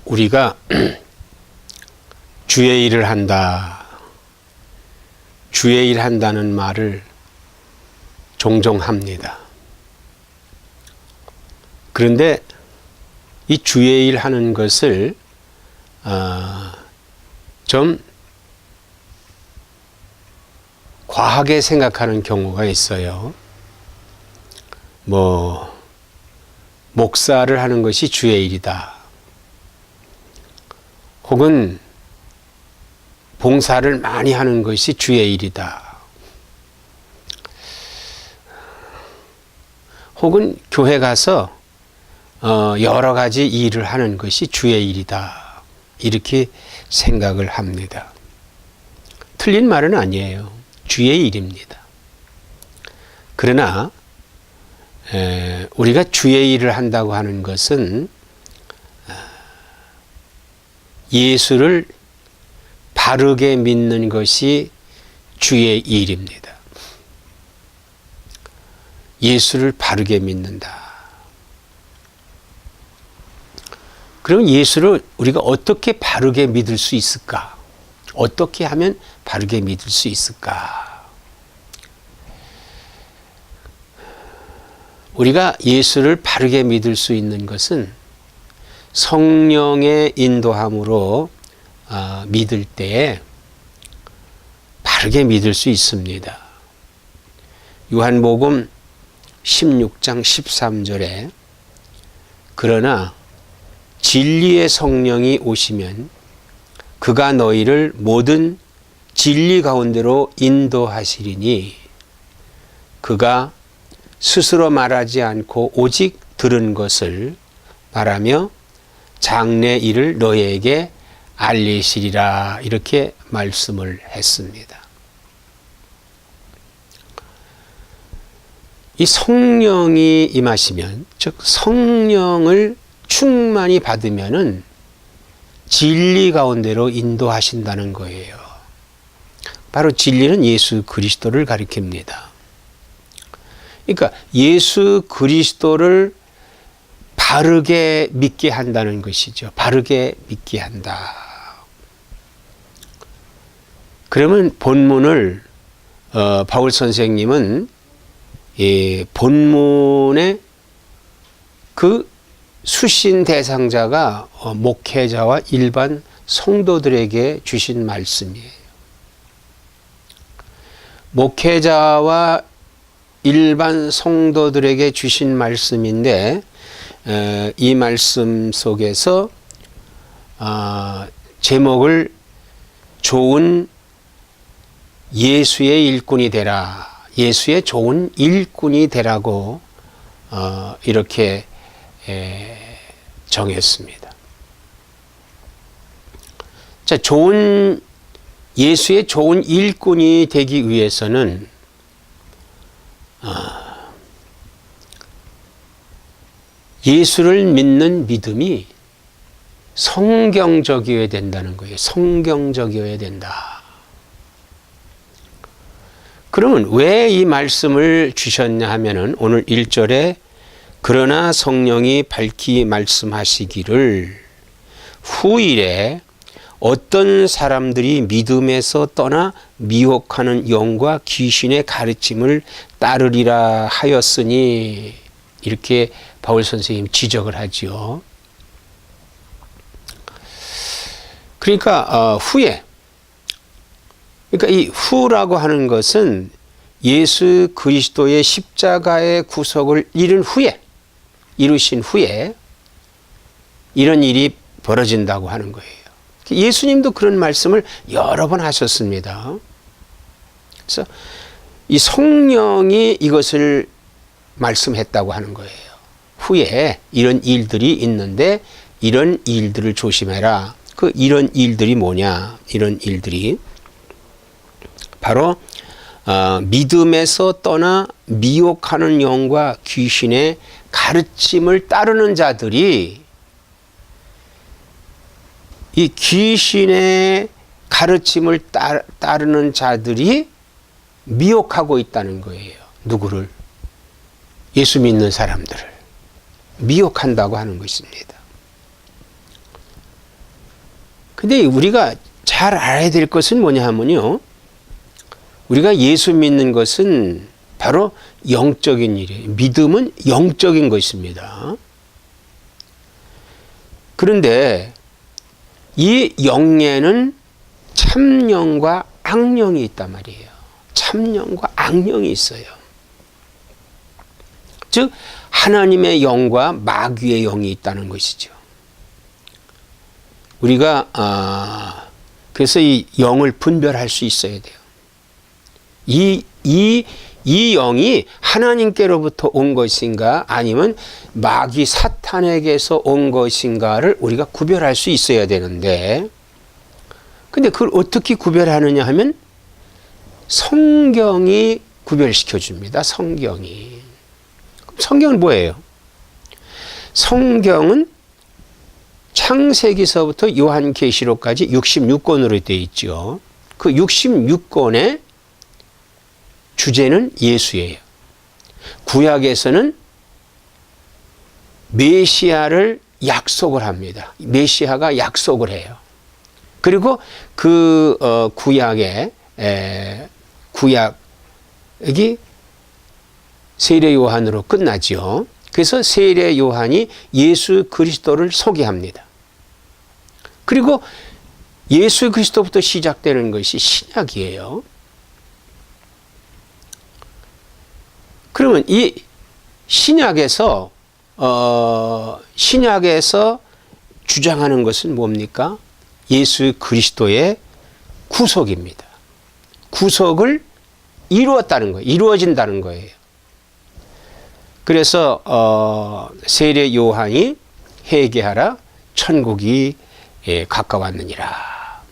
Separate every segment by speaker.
Speaker 1: 우리가 주의 일을 한다, 주의 일 한다는 말을 종종 합니다. 그런데 이 주의 일 하는 것을 좀 과하게 생각하는 경우가 있어요. 목사를 하는 것이 주의 일이다. 혹은 봉사를 많이 하는 것이 주의 일이다. 혹은 교회 가서 여러 가지 일을 하는 것이 주의 일이다. 이렇게 생각을 합니다. 틀린 말은 아니에요. 주의 일입니다. 그러나 우리가 주의 일을 한다고 하는 것은 예수를 바르게 믿는 것이 주의 일입니다. 예수를 바르게 믿는다. 그럼 예수를 우리가 어떻게 바르게 믿을 수 있을까? 어떻게 하면 바르게 믿을 수 있을까? 우리가 예수를 바르게 믿을 수 있는 것은 성령의 인도함으로 믿을 때에 바르게 믿을 수 있습니다. 요한복음 16장 13절에 그러나 진리의 성령이 오시면 그가 너희를 모든 진리 가운데로 인도하시리니 그가 스스로 말하지 않고 오직 들은 것을 말하며 장래 일을 너희에게 알리시리라 이렇게 말씀을 했습니다. 이 성령이 임하시면 즉 성령을 충만히 받으면은 진리 가운데로 인도하신다는 거예요. 바로 진리는 예수 그리스도를 가리킵니다. 그러니까 예수 그리스도를 바르게 믿게 한다는 것이죠. 바르게 믿게 한다. 그러면 본문을 바울 선생님은 본문의 그 수신 대상자가 목회자와 일반 성도들에게 주신 말씀이에요. 목회자와 일반 성도들에게 주신 말씀인데 이 말씀 속에서 제목을 좋은 예수의 일꾼이 되라, 예수의 좋은 일꾼이 되라고 이렇게 정했습니다. 자, 예수의 좋은 일꾼이 되기 위해서는 예수를 믿는 믿음이 성경적이어야 된다는 거예요. 성경적이어야 된다. 그러면 왜 이 말씀을 주셨냐 하면은 오늘 1절에 그러나 성령이 밝히 말씀하시기를 후일에 어떤 사람들이 믿음에서 떠나 미혹하는 영과 귀신의 가르침을 따르리라 하였으니 이렇게 바울 선생님이 지적을 하지요. 그러니까 후에 그러니까 이 후라고 하는 것은 예수 그리스도의 십자가의 구속을 이루신 후에 이런 일이 벌어진다고 하는 거예요. 예수님도 그런 말씀을 여러 번 하셨습니다. 그래서 이 성령이 이것을 말씀했다고 하는 거예요. 후에 이런 일들이 있는데 이런 일들을 조심해라. 그 이런 일들이 뭐냐? 이런 일들이 바로 믿음에서 떠나 미혹하는 영과 귀신의 가르침을 따르는 자들이 이 귀신의 가르침을 따르는 자들이 미혹하고 있다는 거예요. 누구를? 예수 믿는 사람들을 미혹한다고 하는 것입니다. 근데 우리가 잘 알아야 될 것은 뭐냐 하면요. 우리가 예수 믿는 것은 바로 영적인 일이에요. 믿음은 영적인 것입니다. 그런데 이 영에는 참영과 악령이 있단 말이에요. 참영과 악령이 있어요. 즉 하나님의 영과 마귀의 영이 있다는 것이죠. 우리가 그래서 이 영을 분별할 수 있어야 돼요. 이 영이 하나님께로부터 온 것인가 아니면 마귀 사탄에게서 온 것인가를 우리가 구별할 수 있어야 되는데, 근데 그걸 어떻게 구별하느냐 하면 성경이 구별시켜 줍니다. 성경이. 성경은 뭐예요? 성경은 창세기서부터 요한계시록까지 66권으로 되어 있죠. 그 66권의 주제는 예수예요. 구약에서는 메시아를 약속을 합니다. 메시아가 약속을 해요. 그리고 그 구약이 세례 요한으로 끝나죠. 그래서 세례 요한이 예수 그리스도를 소개합니다. 그리고 예수 그리스도부터 시작되는 것이 신약이에요. 그러면 이 신약에서 주장하는 것은 뭡니까? 예수 그리스도의 구속입니다. 구속을 이루었다는 거예요. 이루어진다는 거예요. 그래서 세례 요한이 회개하라 천국이 가까웠느니라.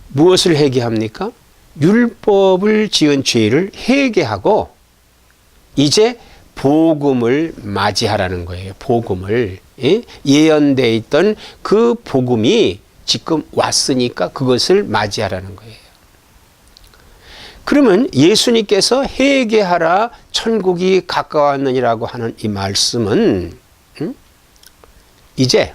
Speaker 1: 무엇을 회개합니까? 율법을 지은 죄를 회개하고 이제 복음을 맞이하라는 거예요. 복음을. 예언되어 있던 그 복음이 지금 왔으니까 그것을 맞이하라는 거예요. 그러면 예수님께서 회개하라 천국이 가까웠느니라고 하는 이 말씀은 이제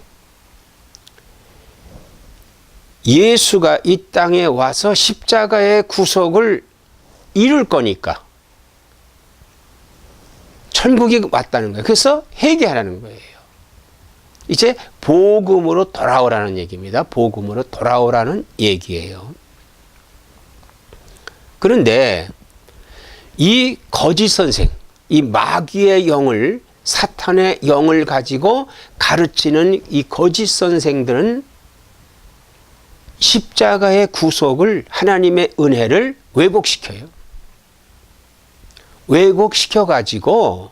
Speaker 1: 예수가 이 땅에 와서 십자가의 구속을 이룰 거니까 천국이 왔다는 거예요. 그래서 회개하라는 거예요. 이제 복음으로 돌아오라는 얘기입니다. 복음으로 돌아오라는 얘기예요. 그런데 이 거짓 선생, 이 마귀의 영을, 사탄의 영을 가지고 가르치는 이 거짓 선생들은 십자가의 구속을, 하나님의 은혜를 왜곡시켜요. 왜곡시켜가지고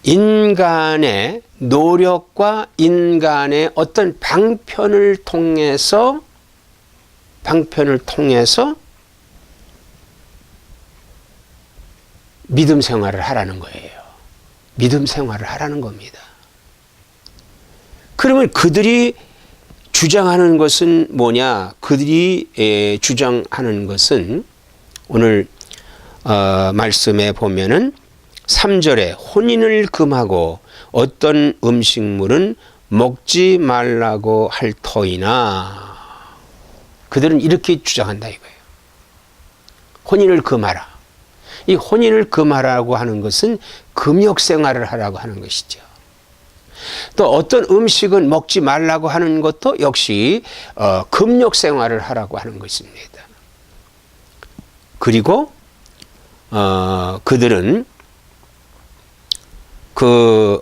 Speaker 1: 인간의 노력과 인간의 어떤 방편을 통해서 믿음 생활을 하라는 거예요. 믿음 생활을 하라는 겁니다. 그러면 그들이 주장하는 것은 뭐냐? 그들이 주장하는 것은 오늘 말씀에 보면은 3절에 혼인을 금하고 어떤 음식물은 먹지 말라고 할 터이나, 그들은 이렇게 주장한다 이거예요. 혼인을 금하라. 이 혼인을 금하라고 하는 것은 금욕 생활을 하라고 하는 것이죠. 또 어떤 음식은 먹지 말라고 하는 것도 역시 금욕 생활을 하라고 하는 것입니다. 그리고 그들은 그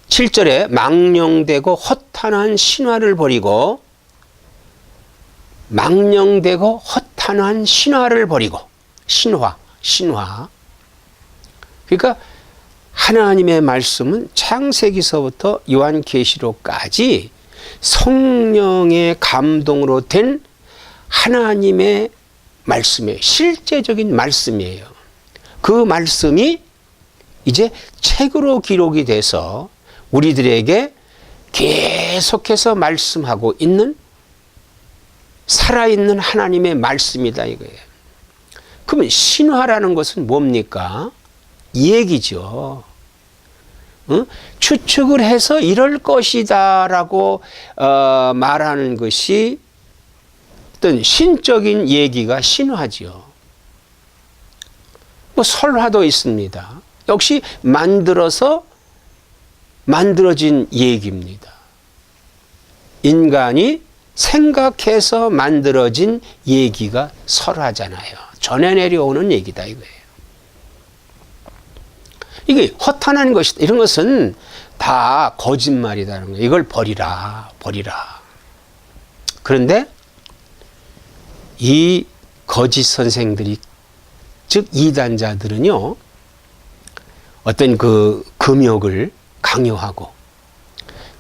Speaker 1: 7절에 망령되고 허탄한 신화를 버리고, 망령되고 허탄한 신화를 버리고, 신화. 그러니까 하나님의 말씀은 창세기서부터 요한계시록까지 성령의 감동으로 된 하나님의 말씀이에요. 실제적인 말씀이에요. 그 말씀이 이제 책으로 기록이 돼서 우리들에게 계속해서 말씀하고 있는 살아있는 하나님의 말씀이다 이거예요. 그러면 신화라는 것은 뭡니까? 이 얘기죠. 추측을 해서 이럴 것이다라고 말하는 것이 어떤 신적인 얘기가 신화지요. 뭐 설화도 있습니다. 역시 만들어진 얘기입니다. 인간이 생각해서 만들어진 얘기가 설화잖아요. 전해 내려오는 얘기다 이거예요. 이게 허탄한 것이다. 이런 것은 다 거짓말이라는 거예요. 이걸 버리라. 그런데 이 거짓 선생들이, 즉 이단자들은요, 어떤 그 금욕을 강요하고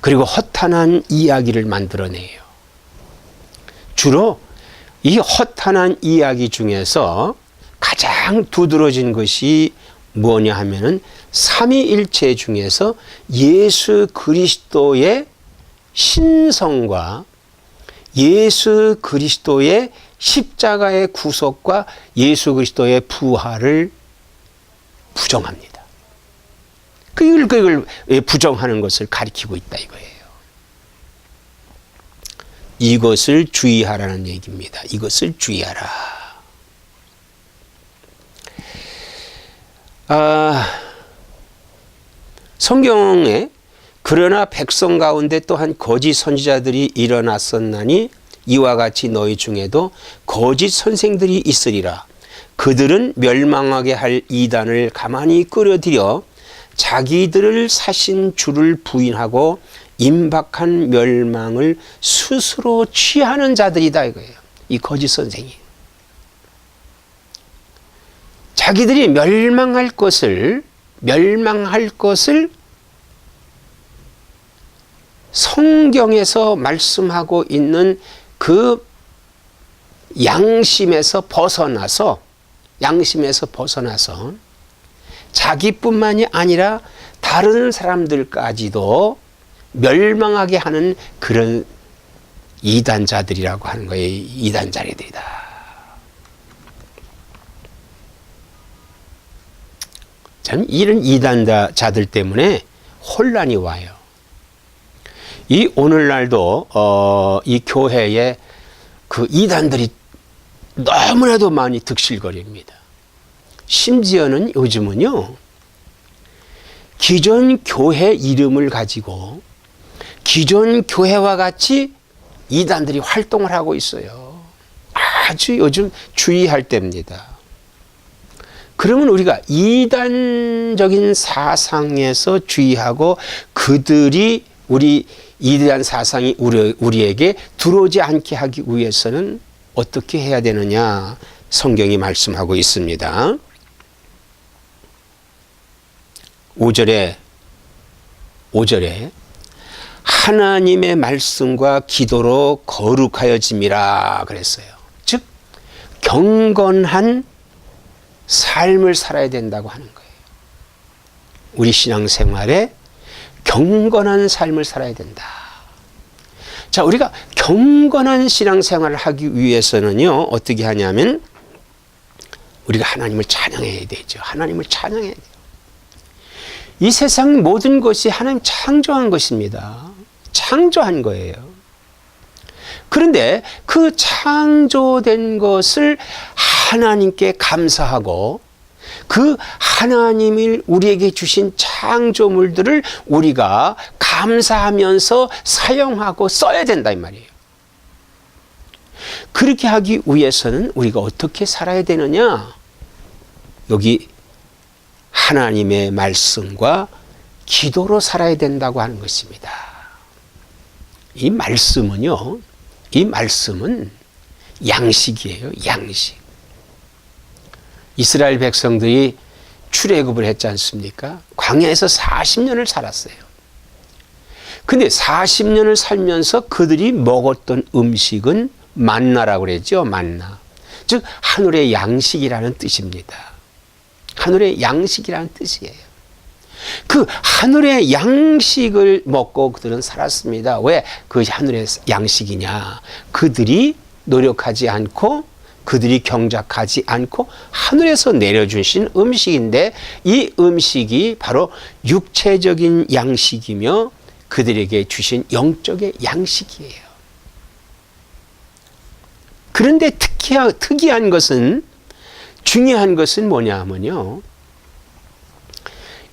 Speaker 1: 그리고 허탄한 이야기를 만들어내요. 주로 이 허탄한 이야기 중에서 가장 두드러진 것이 뭐냐 하면은 삼위일체 중에서 예수 그리스도의 신성과 예수 그리스도의 십자가의 구속과 예수 그리스도의 부활을 부정합니다. 그걸 부정하는 것을 가리키고 있다 이거예요. 이것을 주의하라는 얘기입니다. 이것을 주의하라. 성경에 그러나 백성 가운데 또한 거짓 선지자들이 일어났었나니 이와 같이 너희 중에도 거짓 선생들이 있으리라. 그들은 멸망하게 할 이단을 가만히 끌어들여 자기들을 사신 주를 부인하고 임박한 멸망을 스스로 취하는 자들이다 이거예요. 이 거짓 선생이. 자기들이 멸망할 것을 성경에서 말씀하고 있는 그 양심에서 벗어나서 자기뿐만이 아니라 다른 사람들까지도 멸망하게 하는 그런 이단자들이라고 하는 거예요. 이단자리들이다. 참 이런 이단자들 때문에 혼란이 와요. 이 오늘날도 이 교회에 그 이단들이 너무나도 많이 득실거립니다. 심지어는 요즘은요, 기존 교회 이름을 가지고 기존 교회와 같이 이단들이 활동을 하고 있어요. 아주 요즘 주의할 때입니다. 그러면 우리가 이단적인 사상에서 주의하고 그들이 우리 이단 사상이 우리에게 들어오지 않게 하기 위해서는 어떻게 해야 되느냐 성경이 말씀하고 있습니다. 5절에 하나님의 말씀과 기도로 거룩하여짐이라 그랬어요. 즉 경건한 삶을 살아야 된다고 하는 거예요. 우리 신앙생활에 경건한 삶을 살아야 된다. 자, 우리가 경건한 신앙생활을 하기 위해서는요, 어떻게 하냐면 우리가 하나님을 찬양해야 되죠. 하나님을 찬양해야 돼요. 이 세상 모든 것이 하나님 창조한 것입니다. 창조한 거예요. 그런데 그 창조된 것을 하나님께 감사하고 그 하나님이 우리에게 주신 창조물들을 우리가 감사하면서 사용하고 써야 된다 이 말이에요. 그렇게 하기 위해서는 우리가 어떻게 살아야 되느냐? 여기 하나님의 말씀과 기도로 살아야 된다고 하는 것입니다. 이 말씀은 양식이에요. 양식. 이스라엘 백성들이 출애굽을 했지 않습니까? 광야에서 40년을 살았어요. 근데 40년을 살면서 그들이 먹었던 음식은 만나라고 그랬죠. 만나. 즉 하늘의 양식이라는 뜻입니다. 하늘의 양식이라는 뜻이에요. 그 하늘의 양식을 먹고 그들은 살았습니다. 왜 그 하늘의 양식이냐? 그들이 노력하지 않고 그들이 경작하지 않고 하늘에서 내려주신 음식인데 이 음식이 바로 육체적인 양식이며 그들에게 주신 영적의 양식이에요. 그런데 특이한 것은, 중요한 것은 뭐냐 하면요,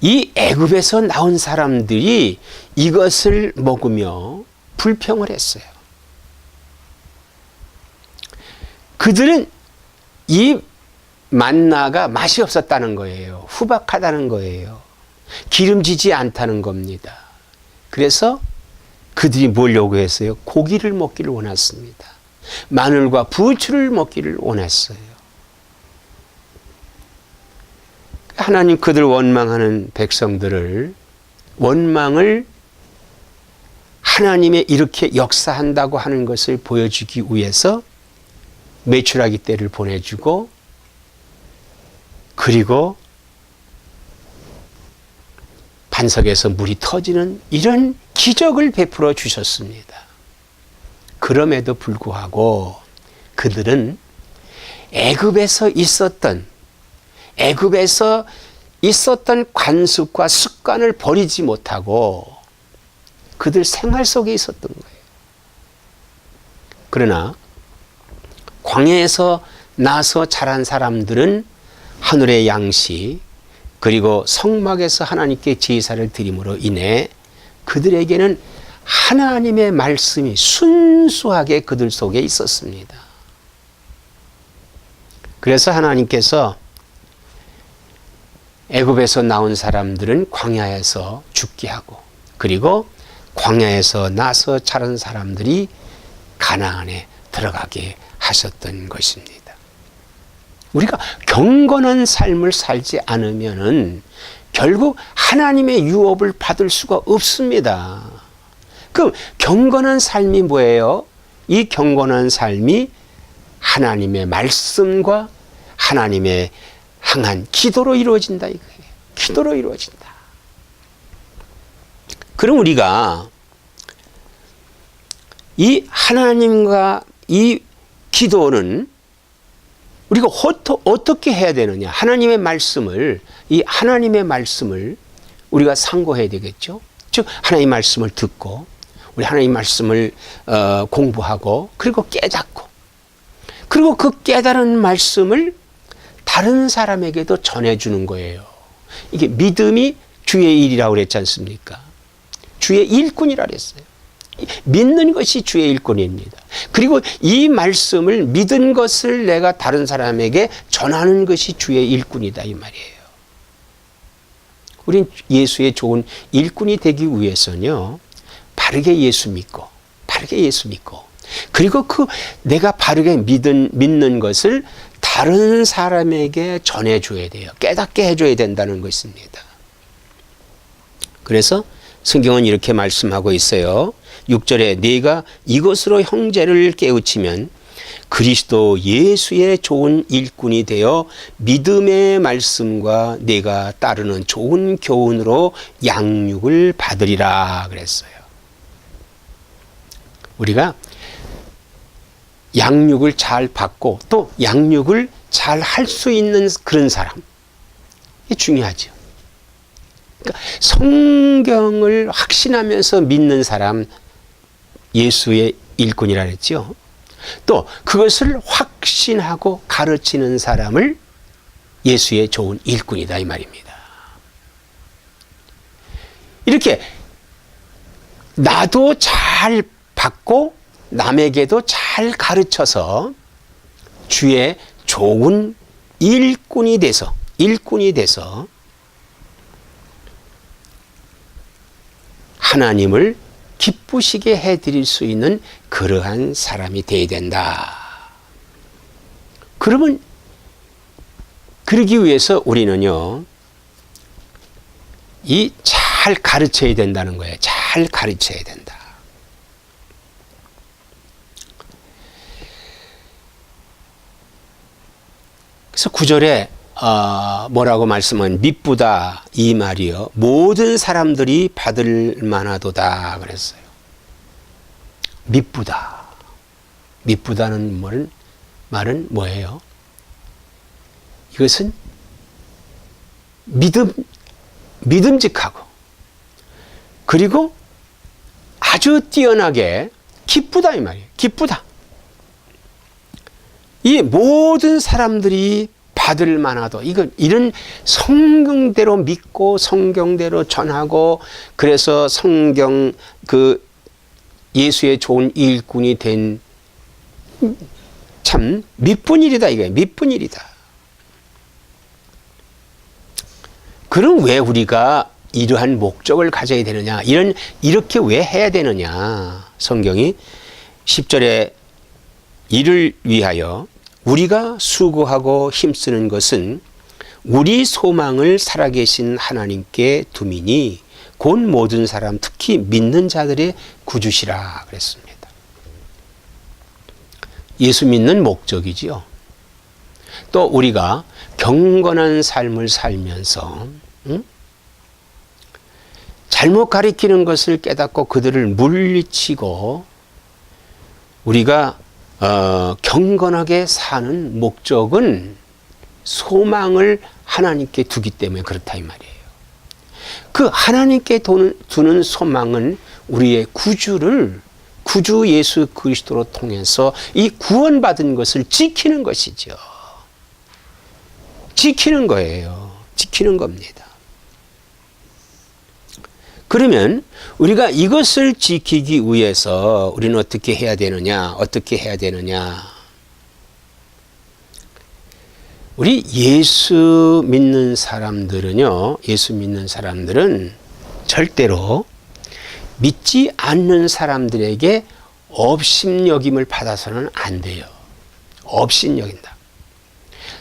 Speaker 1: 이 애굽에서 나온 사람들이 이것을 먹으며 불평을 했어요. 그들은 이 만나가 맛이 없었다는 거예요. 후박하다는 거예요. 기름지지 않다는 겁니다. 그래서 그들이 뭘 요구했어요? 고기를 먹기를 원했습니다. 마늘과 부추를 먹기를 원했어요. 하나님 그들 원망하는 백성들을, 원망을 하나님의 이렇게 역사한다고 하는 것을 보여주기 위해서 메추라기 떼를 보내주고, 그리고 반석에서 물이 터지는 이런 기적을 베풀어 주셨습니다. 그럼에도 불구하고 그들은 애굽에서 있었던 관습과 습관을 버리지 못하고 그들 생활 속에 있었던 거예요. 그러나 광야에서 나서 자란 사람들은 하늘의 양식, 그리고 성막에서 하나님께 제사를 드림으로 인해 그들에게는 하나님의 말씀이 순수하게 그들 속에 있었습니다. 그래서 하나님께서 애굽에서 나온 사람들은 광야에서 죽게 하고, 그리고 광야에서 나서 자란 사람들이 가나안에 들어가게 하셨던 것입니다. 우리가 경건한 삶을 살지 않으면은 결국 하나님의 유업을 받을 수가 없습니다. 그럼 경건한 삶이 뭐예요? 이 경건한 삶이 하나님의 말씀과 하나님의 향한 기도로 이루어진다 이거예요. 기도로 이루어진다. 그럼 우리가 이 하나님과 이 기도는 우리가 어떻게 해야 되느냐? 하나님의 말씀을, 이 하나님의 말씀을 우리가 상고해야 되겠죠. 즉 하나님의 말씀을 듣고, 우리 하나님의 말씀을 공부하고, 그리고 깨닫고, 그리고 그 깨달은 말씀을 다른 사람에게도 전해주는 거예요. 이게 믿음이 주의 일이라고 그랬지 않습니까? 주의 일꾼이라 그랬어요. 믿는 것이 주의 일꾼입니다. 그리고 이 말씀을 믿은 것을 내가 다른 사람에게 전하는 것이 주의 일꾼이다 이 말이에요. 우린 예수의 좋은 일꾼이 되기 위해서는요, 바르게 예수 믿고, 그리고 그 내가 바르게 믿는 것을 다른 사람에게 전해줘야 돼요. 깨닫게 해줘야 된다는 것입니다. 그래서 성경은 이렇게 말씀하고 있어요. 6절에 네가 이것으로 형제를 깨우치면 그리스도 예수의 좋은 일꾼이 되어 믿음의 말씀과 네가 따르는 좋은 교훈으로 양육을 받으리라 그랬어요. 우리가 양육을 잘 받고 또 양육을 잘 할 수 있는 그런 사람, 이게 중요하죠. 그러니까 성경을 확신하면서 믿는 사람, 예수의 일꾼이라 그랬죠. 또 그것을 확신하고 가르치는 사람을 예수의 좋은 일꾼이다 이 말입니다. 이렇게 나도 잘 받고 남에게도 잘 가르쳐서 주의 좋은 일꾼이 돼서 하나님을 기쁘시게 해드릴 수 있는 그러한 사람이 되어야 된다. 그러면 그러기 위해서 우리는요, 이 잘 가르쳐야 된다는 거예요. 잘 가르쳐야 된다. 그래서 9절에 뭐라고 말씀은 미쁘다 이 말이요 모든 사람들이 받을 만하도다 그랬어요. 미쁘다는 말은 말은 뭐예요? 이것은 믿음직하고 그리고 아주 뛰어나게 기쁘다 이 말이에요. 기쁘다. 이 모든 사람들이 받을 만하도 이런 성경대로 믿고 성경대로 전하고 그래서 성경 예수의 좋은 일꾼이 된 참 미쁜 일이다 이거예요. 미쁜 일이다. 그럼 왜 우리가 이러한 목적을 가져야 되느냐? 이렇게 왜 해야 되느냐? 성경이 10절에 이를 위하여 우리가 수고하고 힘쓰는 것은 우리 소망을 살아계신 하나님께 두미니 곧 모든 사람 특히 믿는 자들의 구주시라 그랬습니다. 예수 믿는 목적이지요. 또 우리가 경건한 삶을 살면서 잘못 가리키는 것을 깨닫고 그들을 물리치고 우리가 경건하게 사는 목적은 소망을 하나님께 두기 때문에 그렇다 이 말이에요. 그 하나님께 두는 소망은 우리의 구주 예수 그리스도로 통해서 이 구원받은 것을 지키는 것이죠. 지키는 거예요. 지키는 겁니다. 그러면 우리가 이것을 지키기 위해서 우리는 어떻게 해야 되느냐? 어떻게 해야 되느냐? 우리 예수 믿는 사람들은요, 예수 믿는 사람들은 절대로 믿지 않는 사람들에게 업신여김을 받아서는 안 돼요. 업신여긴다.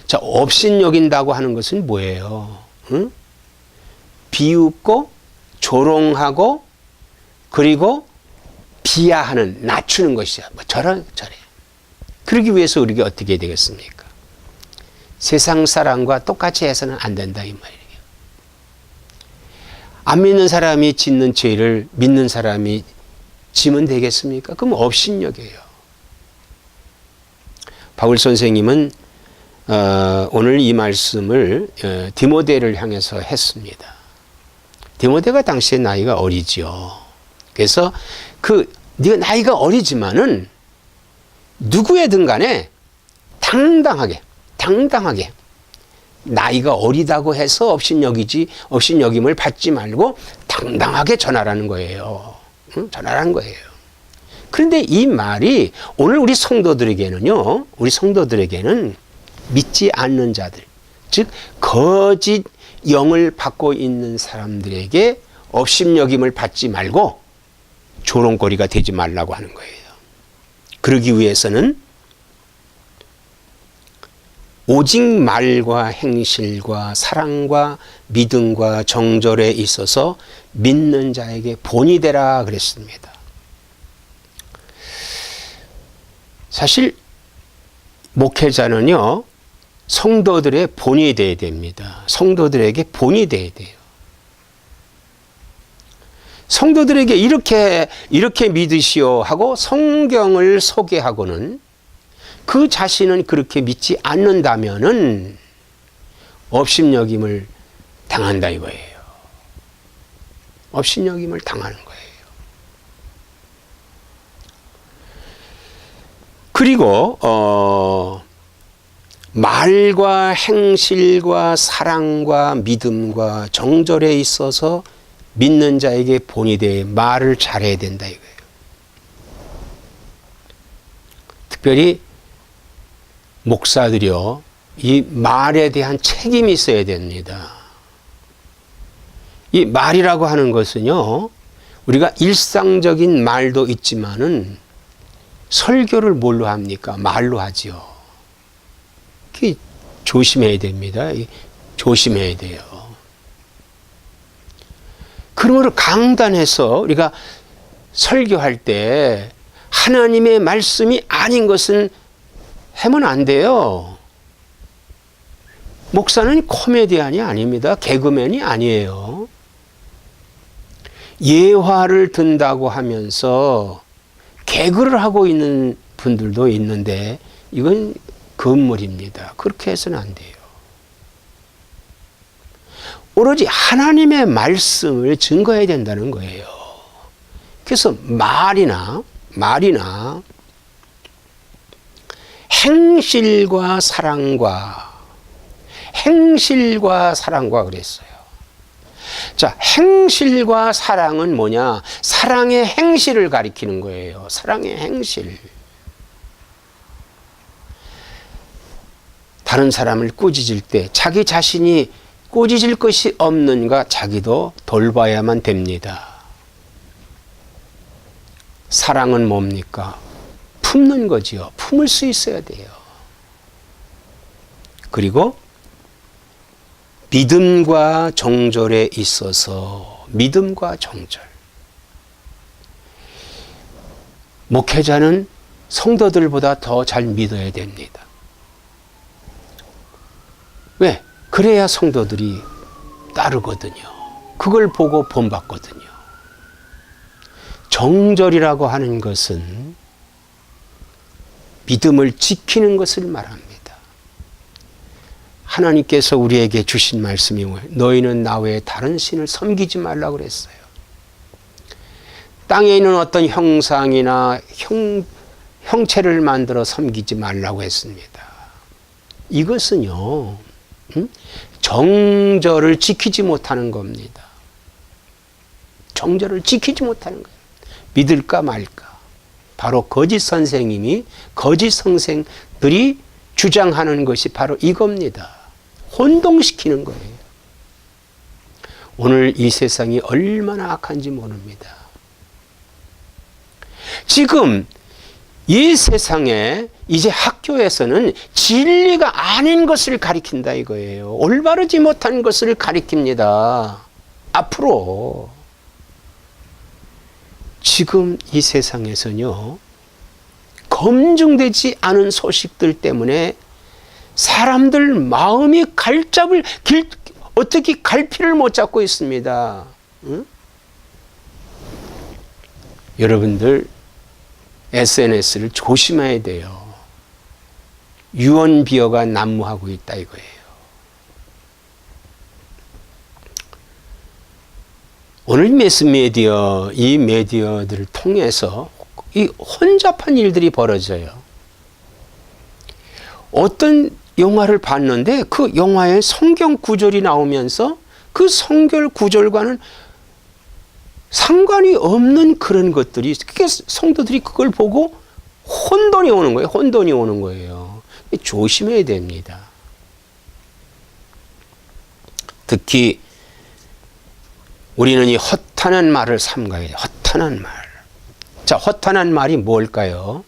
Speaker 1: 자, 업신여긴다고 하는 것은 뭐예요? 응? 비웃고 조롱하고 그리고 비하하는 낮추는 것이죠. 뭐 저래. 그러기 위해서 우리가 어떻게 해야 되겠습니까? 세상 사람과 똑같이 해서는 안 된다 이 말이에요. 안 믿는 사람이 짓는 죄를 믿는 사람이 지면 되겠습니까? 그럼 업신여겨요. 바울 선생님은 오늘 이 말씀을 디모데를 향해서 했습니다. 디모데가 당시에 나이가 어리지요. 그래서 네가 나이가 어리지만은 누구에든 간에 당당하게 나이가 어리다고 해서 업신여김을 받지 말고 당당하게 전하라는 거예요. 응? 전하라는 거예요. 그런데 이 말이 오늘 우리 성도들에게는 믿지 않는 자들, 즉 거짓 영을 받고 있는 사람들에게 업신여김을 받지 말고 조롱거리가 되지 말라고 하는 거예요. 그러기 위해서는 오직 말과 행실과 사랑과 믿음과 정절에 있어서 믿는 자에게 본이 되라 그랬습니다. 사실 목회자는요, 성도들의 본이 되어야 됩니다. 성도들에게 본이 되어야 돼요. 성도들에게 이렇게 믿으시오 하고 성경을 소개하고는 그 자신은 그렇게 믿지 않는다면은 업신여김을 당한다 이거예요. 업신여김을 당하는 거예요. 그리고 말과 행실과 사랑과 믿음과 정절에 있어서 믿는 자에게 본이 돼 말을 잘해야 된다 이거예요. 특별히 목사들이요, 이 말에 대한 책임이 있어야 됩니다. 이 말이라고 하는 것은요, 우리가 일상적인 말도 있지만은 설교를 뭘로 합니까? 말로 하지요. 조심해야 됩니다. 조심해야 돼요. 그러므로 강단에서 우리가 설교할 때 하나님의 말씀이 아닌 것은 하면 안 돼요. 목사는 코미디언이 아닙니다. 개그맨이 아니에요. 예화를 든다고 하면서 개그를 하고 있는 분들도 있는데 이건 금물입니다. 그렇게 해서는 안 돼요. 오로지 하나님의 말씀을 증거해야 된다는 거예요. 그래서 말이나 행실과 사랑과 그랬어요. 자, 행실과 사랑은 뭐냐? 사랑의 행실을 가리키는 거예요. 사랑의 행실. 다른 사람을 꾸짖을 때 자기 자신이 꾸짖을 것이 없는가 자기도 돌봐야만 됩니다. 사랑은 뭡니까? 품는 거지요. 품을 수 있어야 돼요. 그리고 믿음과 정절에 있어서 믿음과 정절. 목회자는 성도들보다 더 잘 믿어야 됩니다. 왜? 그래야 성도들이 따르거든요. 그걸 보고 본받거든요. 정절이라고 하는 것은 믿음을 지키는 것을 말합니다. 하나님께서 우리에게 주신 말씀이 뭐예요? 너희는 나 외에 다른 신을 섬기지 말라고 그랬어요. 땅에 있는 어떤 형상이나 형체를 만들어 섬기지 말라고 했습니다. 이것은요, 정절을 지키지 못하는 겁니다. 정절을 지키지 못하는 거예요. 믿을까 말까. 바로 거짓 선생님이, 거짓 선생들이 주장하는 것이 바로 이겁니다. 혼동시키는 거예요. 오늘 이 세상이 얼마나 악한지 모릅니다. 지금 이 세상에 이제 학교에서는 진리가 아닌 것을 가리킨다 이거예요. 올바르지 못한 것을 가리킵니다. 앞으로 지금 이 세상에서는요, 검증되지 않은 소식들 때문에 사람들 마음이 어떻게 갈피를 못 잡고 있습니다. 응? 여러분들 SNS를 조심해야 돼요. 유언비어가 난무하고 있다 이거예요. 오늘 매스미디어, 이 미디어들을 통해서 이 혼잡한 일들이 벌어져요. 어떤 영화를 봤는데 그 영화에 성경 구절이 나오면서 그 성경 구절과는 상관이 없는 그런 것들이, 그게 성도들이 그걸 보고 혼돈이 오는 거예요. 혼돈이 오는 거예요. 조심해야 됩니다. 특히 우리는 이 허탄한 말을 삼가야 돼요. 허탄한 말. 자, 허탄한 말이 뭘까요?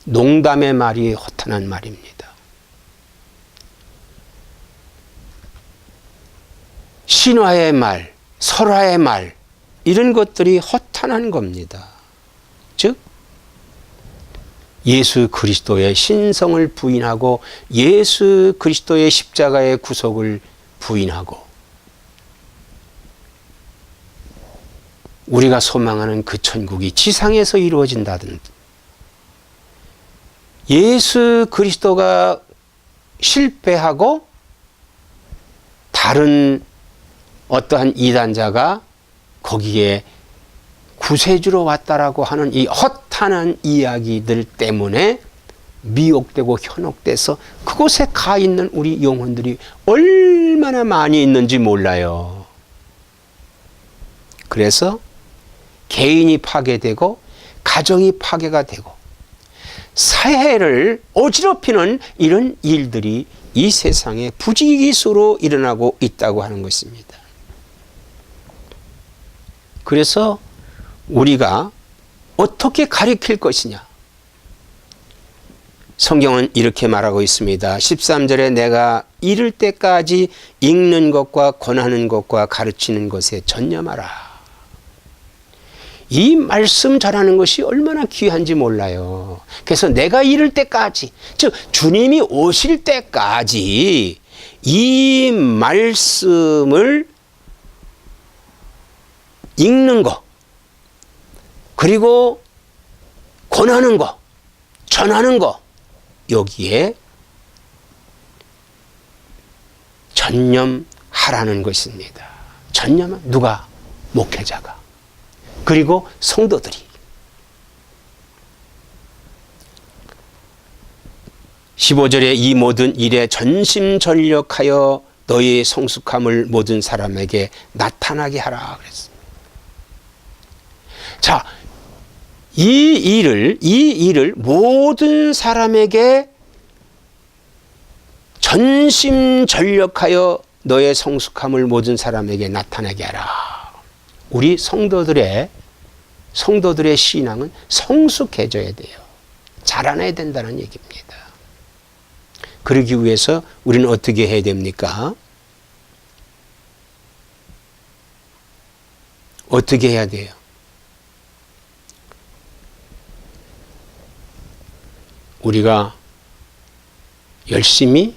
Speaker 1: 농담의 말이 허탄한 말입니다. 신화의 말, 설화의 말, 이런 것들이 허탄한 겁니다. 즉, 예수 그리스도의 신성을 부인하고 예수 그리스도의 십자가의 구속을 부인하고 우리가 소망하는 그 천국이 지상에서 이루어진다든, 예수 그리스도가 실패하고 다른 어떠한 이단자가 거기에 구세주로 왔다라고 하는 이 허탄한 이야기들 때문에 미혹되고 현혹돼서 그곳에 가 있는 우리 영혼들이 얼마나 많이 있는지 몰라요. 그래서 개인이 파괴되고 가정이 파괴가 되고 사회를 어지럽히는 이런 일들이 이 세상에 부지기수로 일어나고 있다고 하는 것입니다. 그래서 우리가 어떻게 가리킬 것이냐? 성경은 이렇게 말하고 있습니다. 13절에 내가 이를 때까지 읽는 것과 권하는 것과 가르치는 것에 전념하라. 이 말씀 전하는 것이 얼마나 귀한지 몰라요. 그래서 내가 이를 때까지, 즉 주님이 오실 때까지 이 말씀을 읽는 것, 그리고 권하는 것, 전하는 것, 여기에 전념하라는 것입니다. 전념은 누가? 목회자가. 그리고 성도들이. 15절에 이 모든 일에 전심전력하여 너희의 성숙함을 모든 사람에게 나타나게 하라 그랬습니다. 자, 이 일을 모든 사람에게 전심전력하여 너의 성숙함을 모든 사람에게 나타나게 하라. 우리 성도들의 신앙은 성숙해져야 돼요. 자라나야 된다는 얘기입니다. 그러기 위해서 우리는 어떻게 해야 됩니까? 어떻게 해야 돼요? 우리가 열심히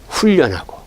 Speaker 1: 훈련하고